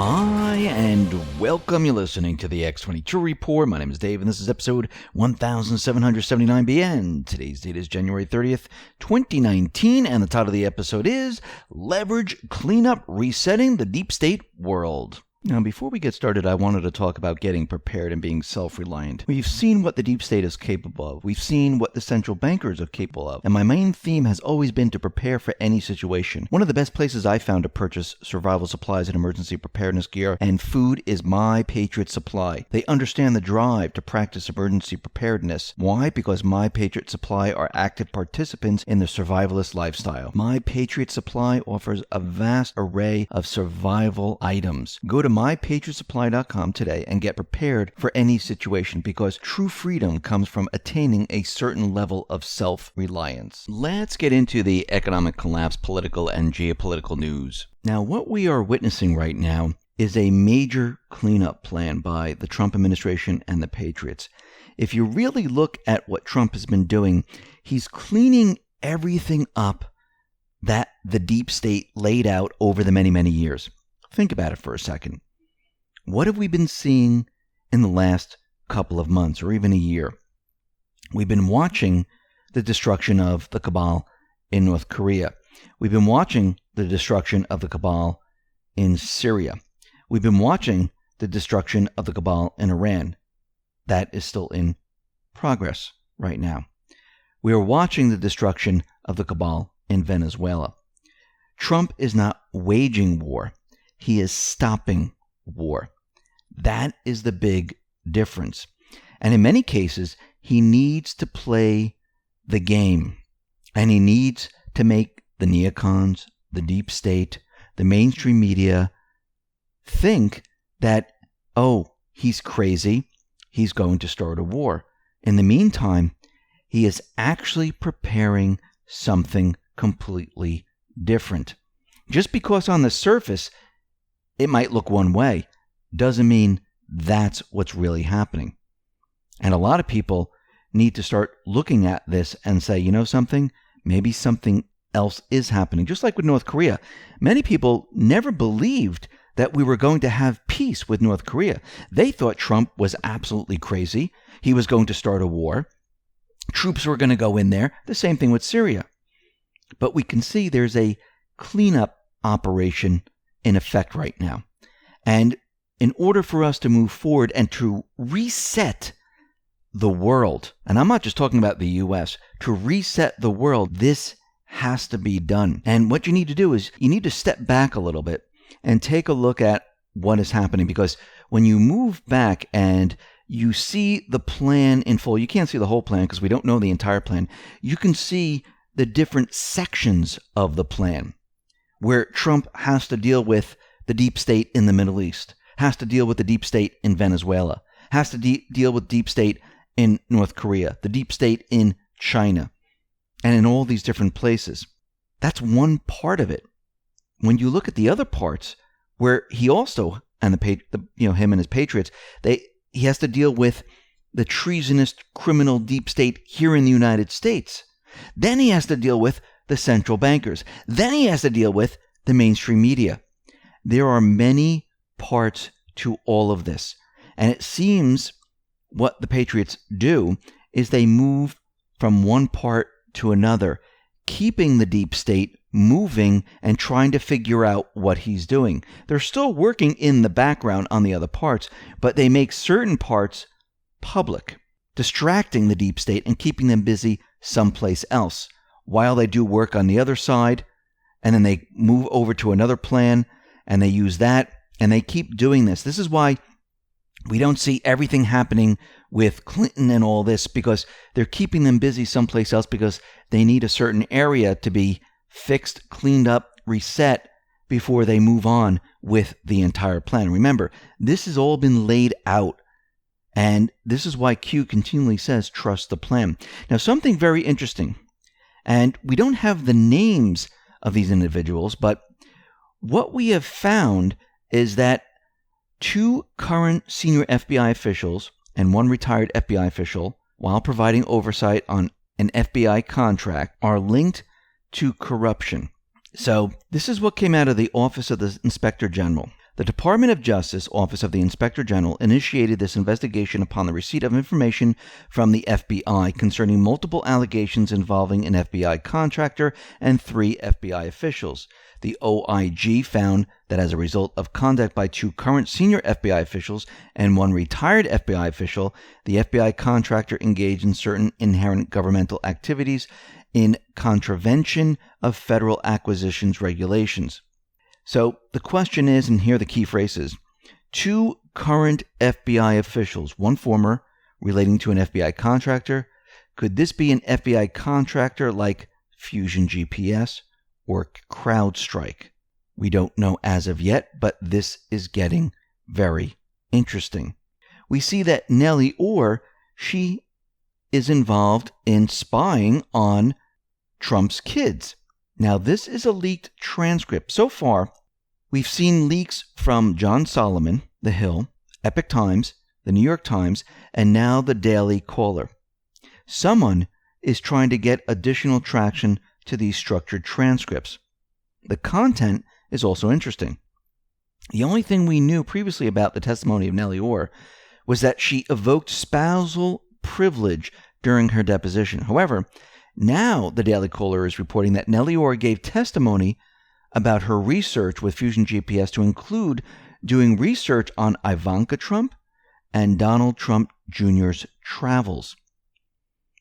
Hi, and welcome. You're listening to the X22 Report. My name is Dave, and this is episode 1779BN. Today's date is January 30th, 2019, and the title of the episode is Leverage Cleanup Resetting the Deep State World. Now, before we get started, I wanted to talk about getting prepared and being self-reliant. We've seen what the deep state is capable of. We've seen what the central bankers are capable of. And my main theme has always been to prepare for any situation. One of the best places I found to purchase survival supplies and emergency preparedness gear and food is My Patriot Supply. They understand the drive to practice emergency preparedness. Why? Because My Patriot Supply are active participants in the survivalist lifestyle. My Patriot Supply offers a vast array of survival items. Go to mypatriotsupply.com today and get prepared for any situation, because true freedom comes from attaining a certain level of self-reliance. Let's get into the economic collapse, political and geopolitical news. Now, what we are witnessing right now is a major cleanup plan by the Trump administration and the Patriots. If you really look at what Trump has been doing, he's cleaning everything up that the deep state laid out over the many, many years. Think about it for a second. What have we been seeing in the last couple of months or even a year? We've been watching the destruction of the cabal in North Korea. We've been watching the destruction of the cabal in Syria. We've been watching the destruction of the cabal in Iran. That is still in progress right now. We are watching the destruction of the cabal in Venezuela. Trump is not waging war. He is stopping war. That is the big difference. And in many cases, he needs to play the game. And he needs to make the neocons, the deep state, the mainstream media think that, oh, he's crazy. He's going to start a war. In the meantime, he is actually preparing something completely different. Just because on the surface it might look one way, doesn't mean that's what's really happening. And a lot of people need to start looking at this and say, you know something? Maybe something else is happening. Just like with North Korea. Many people never believed that we were going to have peace with North Korea. They thought Trump was absolutely crazy. He was going to start a war. Troops were going to go in there. The same thing with Syria. But we can see there's a cleanup operation in effect right now. And in order for us to move forward and to reset the world, and I'm not just talking about the U.S., to reset the world, this has to be done. And what you need to do is you need to step back a little bit and take a look at what is happening. Because when you move back and you see the plan in full, you can't see the whole plan because we don't know the entire plan. You can see the different sections of the plan, where Trump has to deal with the deep state in the Middle East, has to deal with the deep state in Venezuela, has to deal with deep state in North Korea, the deep state in China, and in all these different places. That's one part of it. When you look at the other parts, where he also, and him and his patriots, he has to deal with the treasonous criminal deep state here in the United States. Then he has to deal with the central bankers. Then he has to deal with the mainstream media. There are many parts to all of this. And it seems what the Patriots do is they move from one part to another, keeping the deep state moving and trying to figure out what he's doing. They're still working in the background on the other parts, but they make certain parts public, distracting the deep state and keeping them busy someplace else, while they do work on the other side, and then they move over to another plan, and they use that, and they keep doing this. This is why we don't see everything happening with Clinton and all this, because they're keeping them busy someplace else, because they need a certain area to be fixed, cleaned up, reset, before they move on with the entire plan. Remember, this has all been laid out. And this is why Q continually says, trust the plan. Now, something very interesting, and we don't have the names of these individuals, but what we have found is that 2 current senior FBI officials and 1 retired FBI official, while providing oversight on an FBI contract, are linked to corruption. So this is what came out of the Office of the Inspector General. The Department of Justice Office of the Inspector General initiated this investigation upon the receipt of information from the FBI concerning multiple allegations involving an FBI contractor and 3 FBI officials. The OIG found that as a result of conduct by 2 current senior FBI officials and 1 retired FBI official, the FBI contractor engaged in certain inherent governmental activities in contravention of federal acquisitions regulations. So the question is, and here are the key phrases, 2 current FBI officials, 1 former, relating to an FBI contractor. Could this be an FBI contractor like Fusion GPS or CrowdStrike? We don't know as of yet, but this is getting very interesting. We see that Nellie Ohr, she is involved in spying on Trump's kids. Now, this is a leaked transcript. So far, we've seen leaks from John Solomon, The Hill, Epoch Times, The New York Times, and now the Daily Caller. Someone is trying to get additional traction to these structured transcripts. The content is also interesting. The only thing we knew previously about the testimony of Nellie Ohr was that she evoked spousal privilege during her deposition. However, now the Daily Caller is reporting that Nellie Ohr gave testimony about her research with Fusion GPS to include doing research on Ivanka Trump and Donald Trump Jr.'s travels.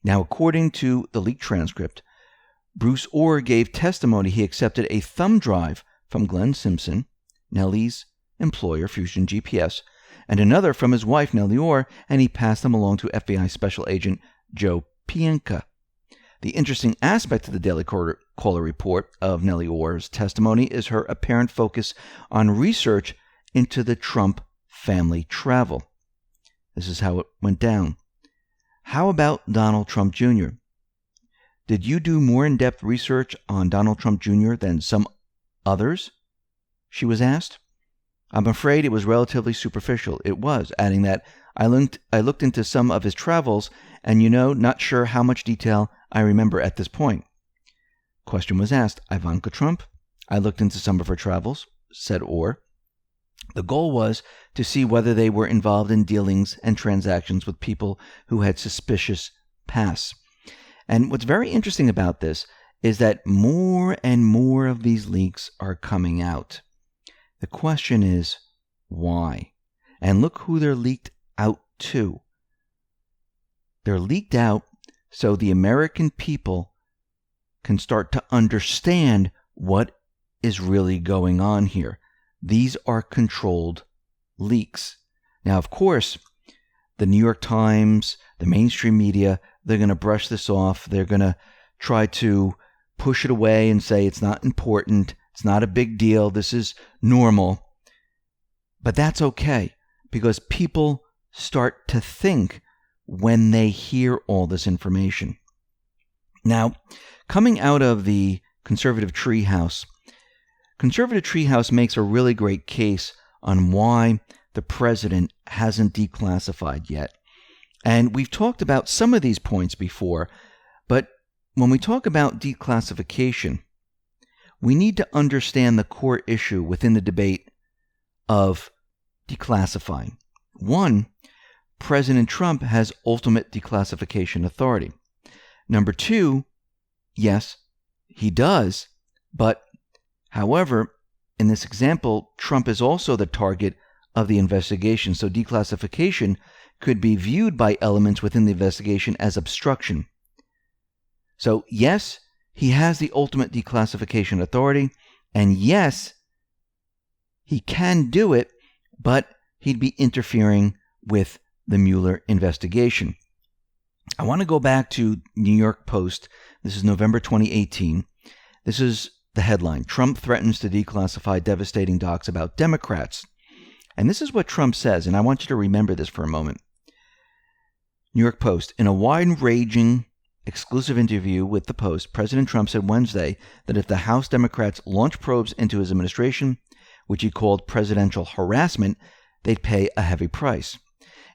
Now, according to the leaked transcript, Bruce Ohr gave testimony he accepted a thumb drive from Glenn Simpson, Nellie's employer, Fusion GPS, and another from his wife, Nellie Ohr, and he passed them along to FBI Special Agent Joe Pienka. The interesting aspect of the Daily Caller report of Nellie Ohr's testimony is her apparent focus on research into the Trump family travel. This is how it went down. How about Donald Trump Jr.? Did you do more in-depth research on Donald Trump Jr. than some others? She was asked. I'm afraid it was relatively superficial. It was, adding that I looked into some of his travels and, not sure how much detail I remember at this point. Question was asked, Ivanka Trump? I looked into some of her travels, said Ohr. The goal was to see whether they were involved in dealings and transactions with people who had suspicious pasts. And what's very interesting about this is that more and more of these leaks are coming out. The question is, why? And look who they're leaked out to. They're leaked out so the American people can start to understand what is really going on here. These are controlled leaks. Now, of course, the New York Times, the mainstream media, they're going to brush this off. They're going to try to push it away and say it's not important. It's not a big deal. This is normal. But that's okay, because people start to think when they hear all this information. Now, coming out of the conservative treehouse makes a really great case on why the president hasn't declassified yet. And we've talked about some of these points before, but when we talk about declassification, we need to understand the core issue within the debate of declassifying. 1, President Trump has ultimate declassification authority. Number 2, yes, he does, but however, in this example, Trump is also the target of the investigation, so declassification could be viewed by elements within the investigation as obstruction. So yes, he has the ultimate declassification authority, and yes, he can do it, but he'd be interfering with the Mueller investigation. I want to go back to New York Post. This is November 2018. This is the headline, Trump threatens to declassify devastating docs about Democrats. And this is what Trump says, and I want you to remember this for a moment. New York Post, in a wide-ranging exclusive interview with the Post, President Trump said Wednesday that if the House Democrats launch probes into his administration, which he called presidential harassment, they'd pay a heavy price.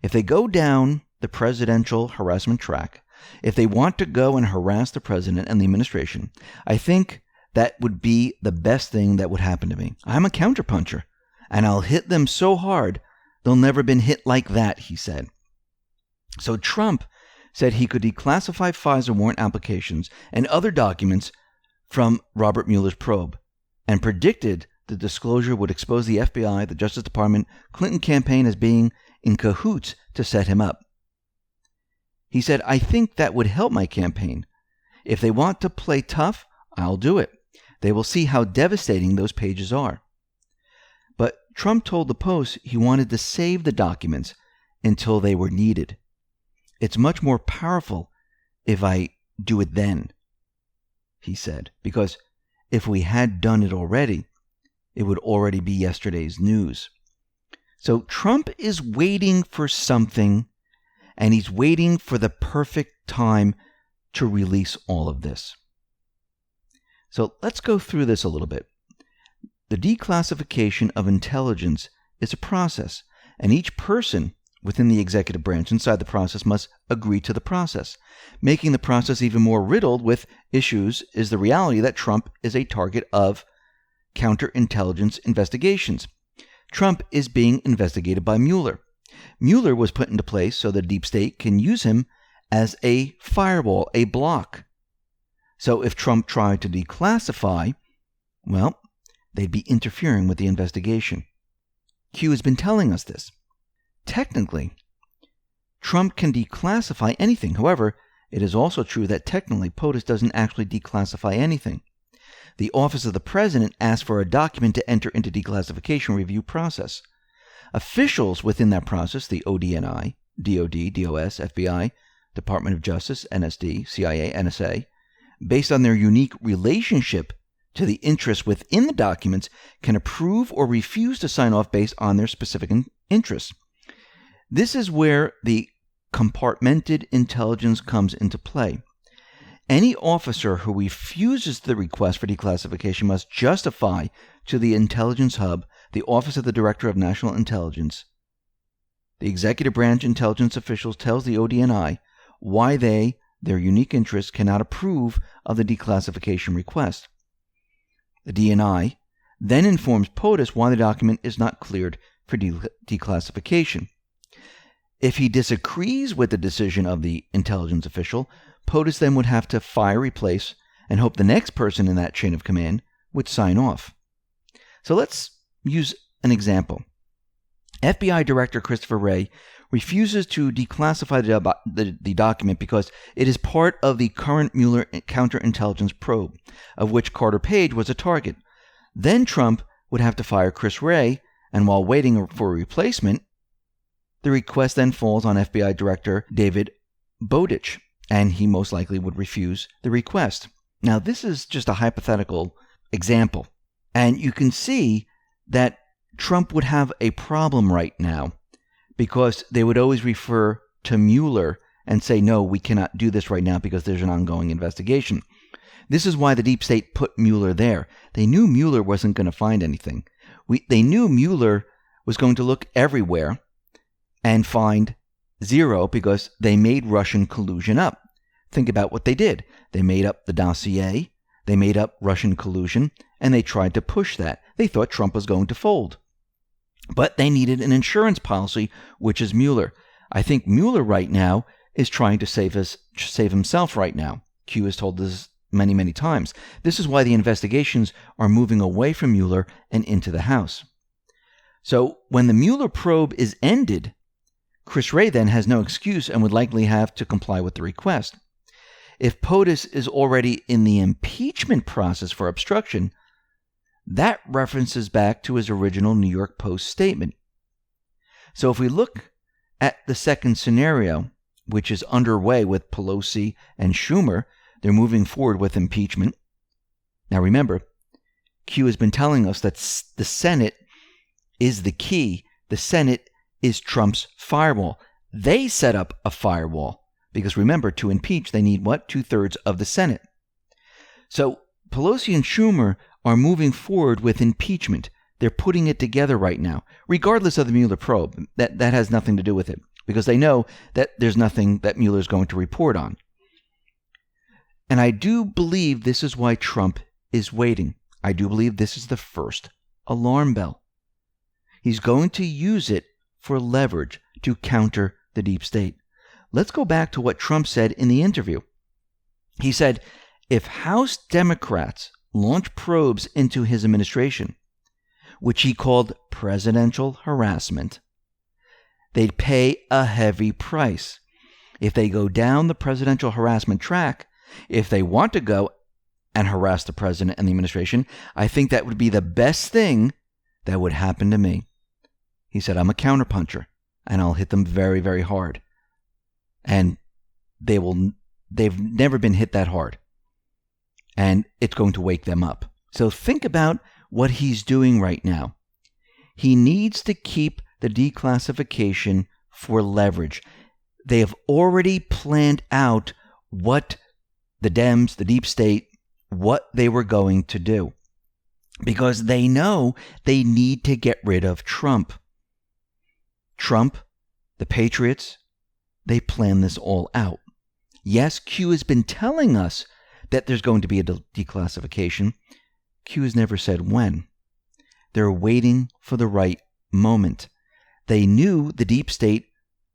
If they go down the presidential harassment track, if they want to go and harass the president and the administration, I think that would be the best thing that would happen to me. I'm a counterpuncher, and I'll hit them so hard they'll never been hit like that, he said. So Trump said he could declassify FISA warrant applications and other documents from Robert Mueller's probe, and predicted the disclosure would expose the FBI, the Justice Department, Clinton campaign as being in cahoots to set him up. He said, I think that would help my campaign. If they want to play tough, I'll do it. They will see how devastating those pages are. But Trump told the Post he wanted to save the documents until they were needed. It's much more powerful if I do it then, he said, because if we had done it already, it would already be yesterday's news. So Trump is waiting for something, and he's waiting for the perfect time to release all of this. So let's go through this a little bit. The declassification of intelligence is a process, and each person within the executive branch inside the process must agree to the process. Making the process even more riddled with issues is the reality that Trump is a target of counterintelligence investigations. Trump is being investigated by Mueller. Mueller was put into place so the deep state can use him as a firewall, a block. So if Trump tried to declassify, well, they'd be interfering with the investigation. Q has been telling us this. Technically, Trump can declassify anything. However, it is also true that technically POTUS doesn't actually declassify anything. The Office of the President asks for a document to enter into declassification review process. Officials within that process, the ODNI, DOD, DOS, FBI, Department of Justice, NSD, CIA, NSA, based on their unique relationship to the interests within the documents, can approve or refuse to sign off based on their specific interests. This is where the compartmented intelligence comes into play. Any officer who refuses the request for declassification must justify to the Intelligence Hub, the Office of the Director of National Intelligence. The executive branch intelligence officials tells the ODNI why their unique interests, cannot approve of the declassification request. The DNI then informs POTUS why the document is not cleared for declassification. If he disagrees with the decision of the intelligence official, POTUS then would have to fire, replace, and hope the next person in that chain of command would sign off. So let's use an example. FBI Director Christopher Wray refuses to declassify the document because it is part of the current Mueller counterintelligence probe, of which Carter Page was a target. Then Trump would have to fire Chris Wray, and while waiting for a replacement, the request then falls on FBI Director David Bowditch, and he most likely would refuse the request. Now, this is just a hypothetical example, and you can see that Trump would have a problem right now because they would always refer to Mueller and say, no, we cannot do this right now because there's an ongoing investigation. This is why the deep state put Mueller there. They knew Mueller wasn't going to find anything. They knew Mueller was going to look everywhere and find zero because they made Russian collusion up. Think about what they did. They made up the dossier, they made up Russian collusion, and they tried to push that. They thought Trump was going to fold. But they needed an insurance policy, which is Mueller. I think Mueller right now is trying to save himself right now. Q has told us many, many times. This is why the investigations are moving away from Mueller and into the House. So when the Mueller probe is ended, Chris Wray then has no excuse and would likely have to comply with the request. If POTUS is already in the impeachment process for obstruction, that references back to his original New York Post statement. So if we look at the second scenario, which is underway with Pelosi and Schumer, they're moving forward with impeachment. Now remember, Q has been telling us that the Senate is the key. The Senate is Trump's firewall. They set up a firewall because remember, to impeach, they need what? 2/3 of the Senate. So Pelosi and Schumer are moving forward with impeachment. They're putting it together right now, regardless of the Mueller probe. That has nothing to do with it because they know that there's nothing that Mueller is going to report on. And I do believe this is why Trump is waiting. I do believe this is the first alarm bell. He's going to use it for leverage to counter the deep state. Let's go back to what Trump said in the interview. He said, if House Democrats launch probes into his administration, which he called presidential harassment, they'd pay a heavy price. If they go down the presidential harassment track, if they want to go and harass the president and the administration, I think that would be the best thing that would happen to me. He said, I'm a counterpuncher, and I'll hit them very, very hard. And they've never been hit that hard. And it's going to wake them up. So think about what he's doing right now. He needs to keep the declassification for leverage. They have already planned out what the Dems, the deep state, what they were going to do. Because they know they need to get rid of Trump. Trump, the Patriots, they plan this all out. Yes, Q has been telling us that there's going to be a declassification. Q has never said when. They're waiting for the right moment. They knew the deep state,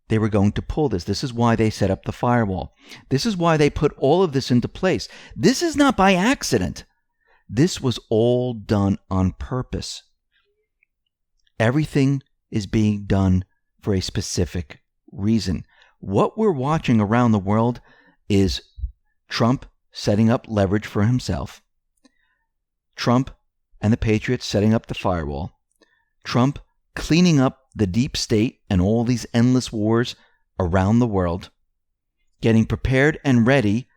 they were going to pull this. This is why they set up the firewall. This is why they put all of this into place. This is not by accident. This was all done on purpose. Everything is being done for a specific reason. What we're watching around the world is Trump setting up leverage for himself, Trump and the Patriots setting up the firewall, Trump cleaning up the deep state and all these endless wars around the world, getting prepared and ready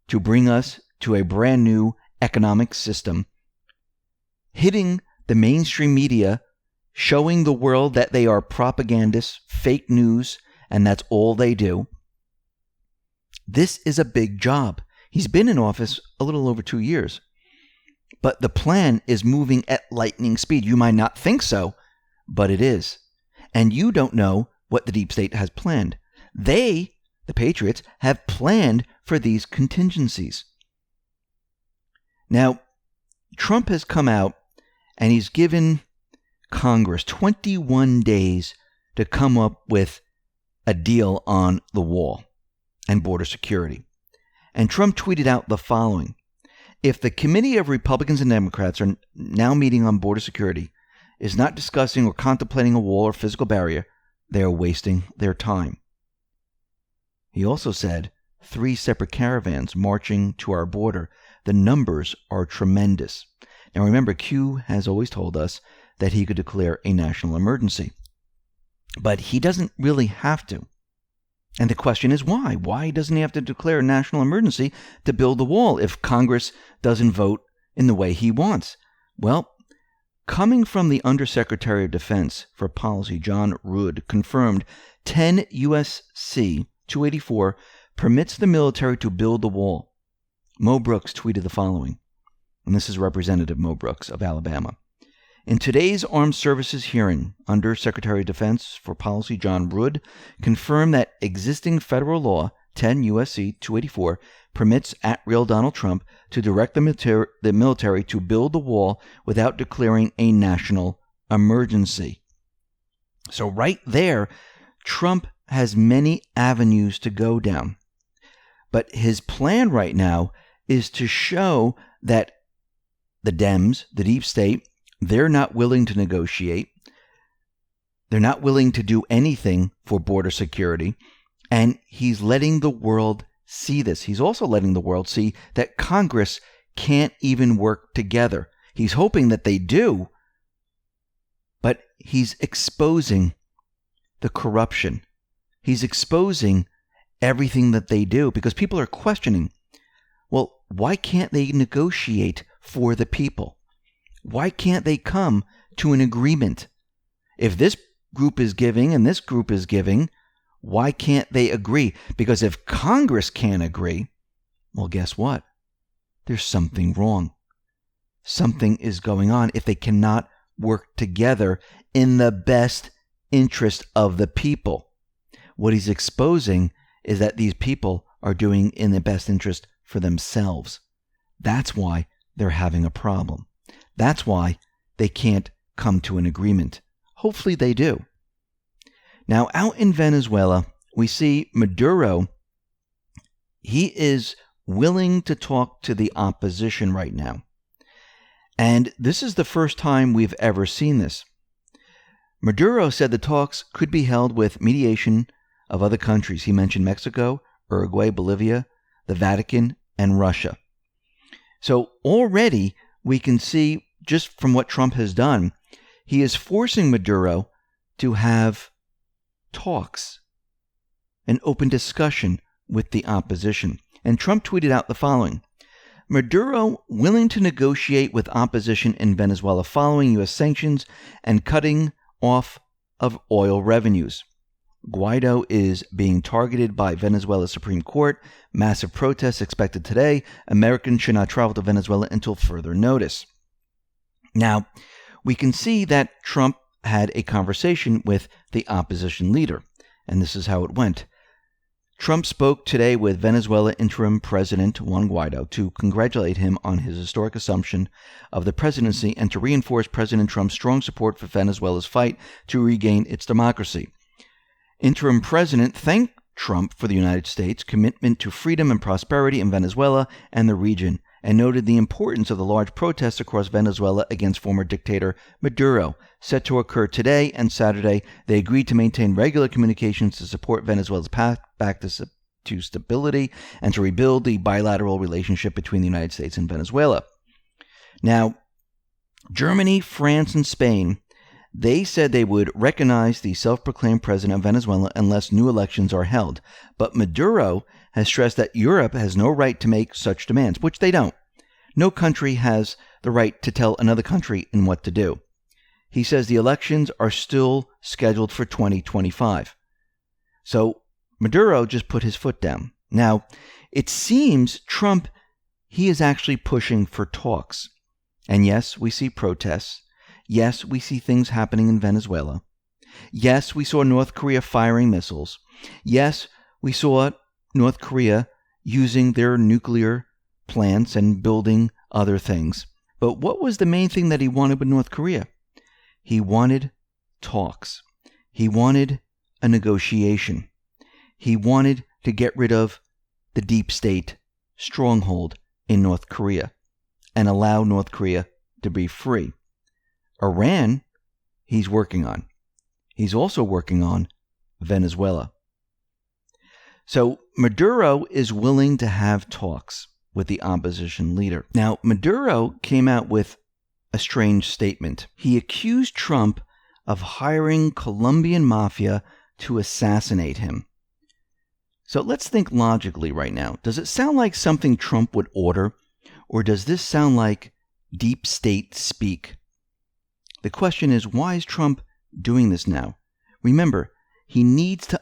to bring us to a brand new economic system, hitting the mainstream media, showing the world that they are propagandists, fake news, and that's all they do. This is a big job. He's been in office a little over 2 years. But the plan is moving at lightning speed. You might not think so, but it is. And you don't know what the deep state has planned. They, the Patriots, have planned for these contingencies. Now, Trump has come out and he's given Congress 21 days to come up with a deal on the wall and border security. And Trump tweeted out the following: if the committee of Republicans and Democrats are now meeting on border security is not discussing or contemplating a wall or physical barrier, they are wasting their time. He also said 3 separate caravans marching to our border. The numbers are tremendous. Now remember, Q has always told us that he could declare a national emergency. But he doesn't really have to. And the question is why? Why doesn't he have to declare a national emergency to build the wall if Congress doesn't vote in the way he wants? Well, coming from the Undersecretary of Defense for Policy, John Rood, confirmed 10 U.S.C. 284 permits the military to build the wall. Mo Brooks tweeted the following, and this is Representative Mo Brooks of Alabama. In today's Armed Services hearing, Undersecretary of Defense for Policy John Rood confirmed that existing federal law 10 U.S.C. 284 permits at-real Donald Trump to direct the military to build the wall without declaring a national emergency. So right there, Trump has many avenues to go down. But his plan right now is to show that the Dems, the deep state, they're not willing to negotiate. They're not willing to do anything for border security. And he's letting the world see this. He's also letting the world see that Congress can't even work together. He's hoping that they do, but he's exposing the corruption. He's exposing everything that they do because people are questioning, well, why can't they negotiate for the people? Why can't they come to an agreement? If this group is giving and this group is giving, why can't they agree? Because if Congress can't agree, well, guess what? There's something wrong. Something is going on if they cannot work together in the best interest of the people. What he's exposing is that these people are doing in the best interest for themselves. That's why they're having a problem. That's why they can't come to an agreement. Hopefully they do. Now, out in Venezuela, we see Maduro. He is willing to talk to the opposition right now. And this is the first time we've ever seen this. Maduro said the talks could be held with mediation of other countries. He mentioned Mexico, Uruguay, Bolivia, the Vatican, and Russia. So already we can see, just from what Trump has done, he is forcing Maduro to have talks, an open discussion with the opposition. And Trump tweeted out the following: Maduro willing to negotiate with opposition in Venezuela following U.S. sanctions and cutting off of oil revenues. Guaido is being targeted by Venezuela's Supreme Court. Massive protests expected today. Americans should not travel to Venezuela until further notice. Now, we can see that Trump had a conversation with the opposition leader, and this is how it went. Trump spoke today with Venezuela interim President Juan Guaido to congratulate him on his historic assumption of the presidency and to reinforce President Trump's strong support for Venezuela's fight to regain its democracy. Interim President thanked Trump for the United States' commitment to freedom and prosperity in Venezuela and the region, and noted the importance of the large protests across Venezuela against former dictator Maduro, set to occur today and Saturday. They agreed to maintain regular communications to support Venezuela's path back to stability and to rebuild the bilateral relationship between the United States and Venezuela. Now, Germany, France, and Spain, they said they would recognize the self-proclaimed president of Venezuela unless new elections are held. But Maduro has stressed that Europe has no right to make such demands, which they don't. No country has the right to tell another country in what to do. He says the elections are still scheduled for 2025. So Maduro just put his foot down. Now, it seems Trump, he is actually pushing for talks. And yes, we see protests. Yes, we see things happening in Venezuela. Yes, we saw North Korea firing missiles. Yes, we saw North Korea using their nuclear plants and building other things. But what was the main thing that he wanted with North Korea? He wanted talks. He wanted a negotiation. He wanted to get rid of the deep state stronghold in North Korea and allow North Korea to be free. Iran, he's working on. He's also working on Venezuela. So Maduro is willing to have talks with the opposition leader. Now, Maduro came out with a strange statement. He accused Trump of hiring Colombian mafia to assassinate him. So let's think logically right now. Does it sound like something Trump would order, or does this sound like deep state speak? The question is, why is Trump doing this now? Remember, he needs to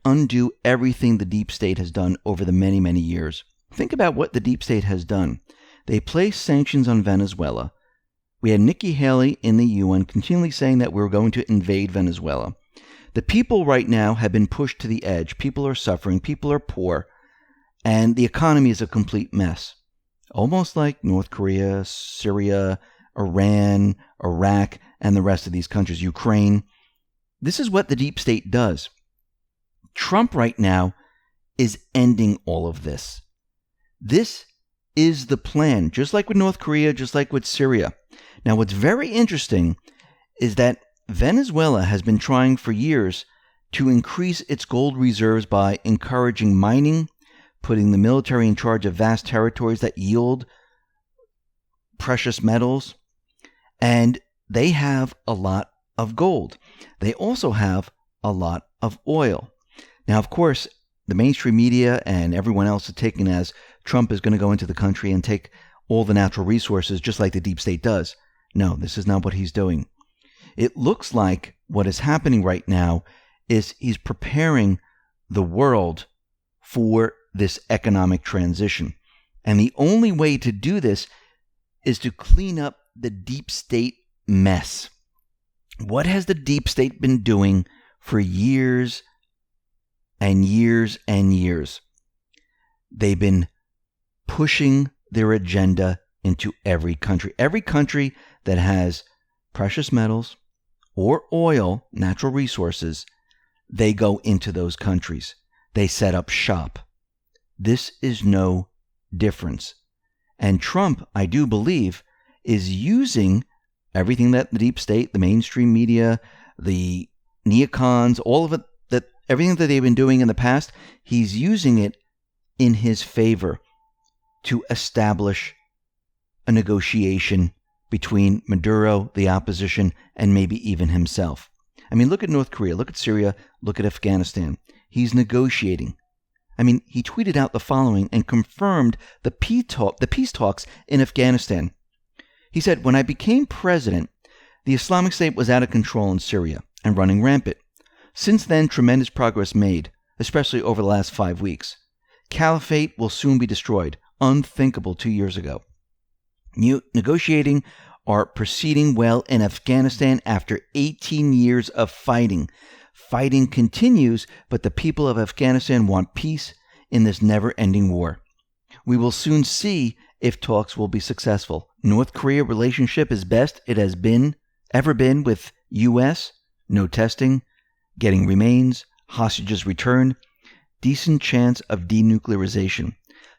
undo everything the deep state has done over the many, many years. Think about what the deep state has done. They placed sanctions on Venezuela. We had Nikki Haley in the UN continually saying that we were going to invade Venezuela. The people right now have been pushed to the edge. People are suffering. People are poor. And the economy is a complete mess. Almost like North Korea, Syria, Iran, Iraq, and the rest of these countries, Ukraine. This is what the deep state does. Trump right now is ending all of this. This is the plan, just like with North Korea, just like with Syria. Now, what's very interesting is that Venezuela has been trying for years to increase its gold reserves by encouraging mining, putting the military in charge of vast territories that yield precious metals, and they have a lot of gold. They also have a lot of oil. Now, of course, the mainstream media and everyone else is taking as Trump is going to go into the country and take all the natural resources just like the deep state does. No, this is not what he's doing. It looks like what is happening right now is he's preparing the world for this economic transition. And the only way to do this is to clean up the deep state mess. What has the deep state been doing for years and years and years? They've been pushing their agenda into every country. Every country that has precious metals, or oil, natural resources, they go into those countries. They set up shop. This is no difference. And Trump, I do believe, is using everything that the deep state, the mainstream media, the neocons, all of it, everything that they've been doing in the past, he's using it in his favor to establish a negotiation between Maduro, the opposition, and maybe even himself. I mean, look at North Korea, look at Syria, look at Afghanistan. He's negotiating. I mean, he tweeted out the following and confirmed the peace talks in Afghanistan. He said, "When I became president, the Islamic State was out of control in Syria and running rampant. Since then, tremendous progress made, especially over the last 5 weeks. Caliphate will soon be destroyed. Unthinkable 2 years ago. Negotiating are proceeding well in Afghanistan after 18 years of fighting. Fighting continues, but the people of Afghanistan want peace in this never-ending war. We will soon see if talks will be successful. North Korea relationship is best it has ever been with U.S. No testing, getting remains, hostages returned, decent chance of denuclearization.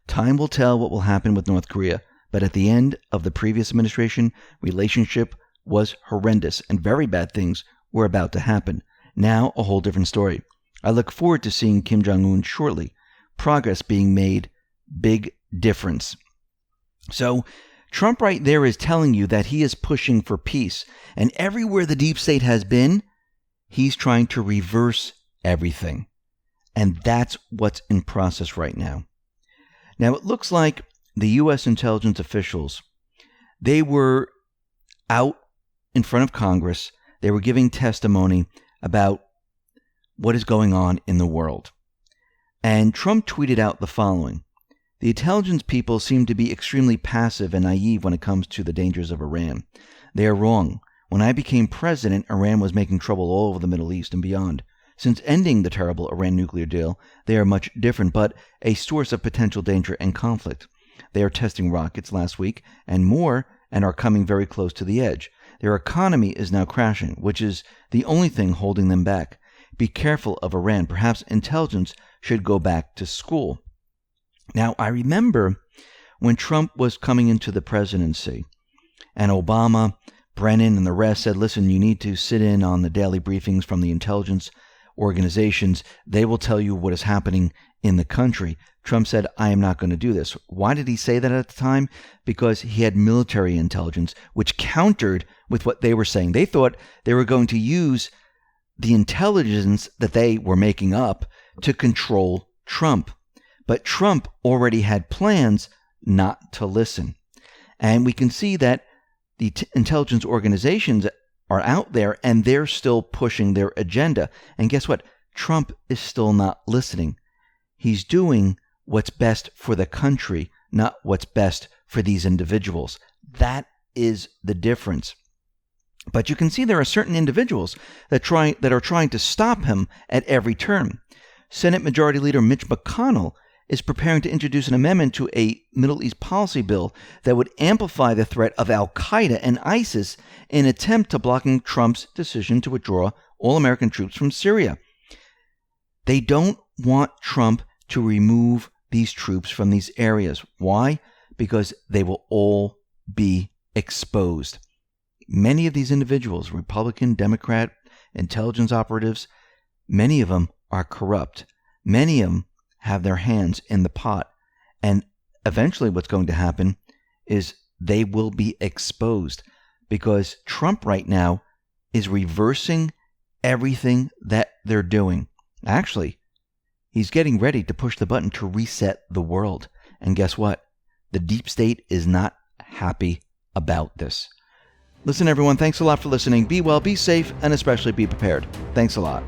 Time will tell what will happen with North Korea, but at the end of the previous administration, relationship was horrendous and very bad things were about to happen. Now, a whole different story. I look forward to seeing Kim Jong-un shortly. Progress being made, big difference." So, Trump right there is telling you that he is pushing for peace. And everywhere the deep state has been, he's trying to reverse everything. And that's what's in process right now. Now, it looks like the U.S. intelligence officials, they were out in front of Congress. They were giving testimony about what is going on in the world. And Trump tweeted out the following: "The intelligence people seem to be extremely passive and naive when it comes to the dangers of Iran. They are wrong. When I became president, Iran was making trouble all over the Middle East and beyond. Since ending the terrible Iran nuclear deal, they are much different, but a source of potential danger and conflict. They are testing rockets last week and more and are coming very close to the edge. Their economy is now crashing, which is the only thing holding them back. Be careful of Iran. Perhaps intelligence should go back to school." Now, I remember when Trump was coming into the presidency and Obama, Brennan, and the rest said, "Listen, you need to sit in on the daily briefings from the intelligence organizations. They will tell you what is happening in the country." Trump said, "I am not going to do this." Why did he say that at the time? Because he had military intelligence, which countered with what they were saying. They thought they were going to use the intelligence that they were making up to control Trump. But Trump already had plans not to listen. And we can see that the intelligence organizations are out there and they're still pushing their agenda. And guess what? Trump is still not listening. He's doing what's best for the country, not what's best for these individuals. That is the difference. But you can see there are certain individuals that are trying to stop him at every turn. Senate Majority Leader Mitch McConnell is preparing to introduce an amendment to a Middle East policy bill that would amplify the threat of al-Qaeda and ISIS in an attempt to blocking Trump's decision to withdraw all American troops from Syria. They don't want Trump to remove these troops from these areas. Why? Because they will all be exposed. Many of these individuals, Republican, Democrat, intelligence operatives, many of them are corrupt. Many of them have their hands in the pot. And eventually what's going to happen is they will be exposed because Trump right now is reversing everything that they're doing. Actually, he's getting ready to push the button to reset the world. And guess what? The deep state is not happy about this. Listen, everyone, thanks a lot for listening. Be well, be safe, and especially be prepared. Thanks a lot.